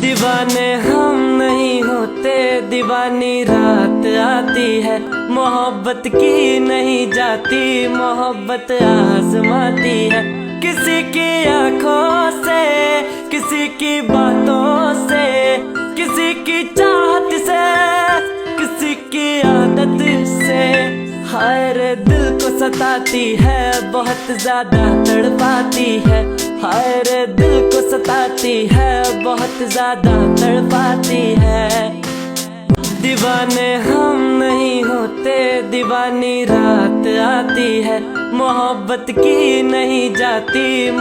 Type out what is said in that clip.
दीवाने हम नहीं होते, दीवानी रात आती है। मोहब्बत की नहीं जाती, मोहब्बत आजमाती है। किसी की आंखों से, किसी की बातों से, किसी की चाहत से, किसी की आदत से। हाय रे दिल को सताती है, बहुत ज्यादा तड़पाती है। हाय रे दिल को सताती है, बहुत ज्यादा तड़पाती है। दीवाने हम नहीं होते, दीवानी रात आती है। मोहब्बत की नहीं जाती।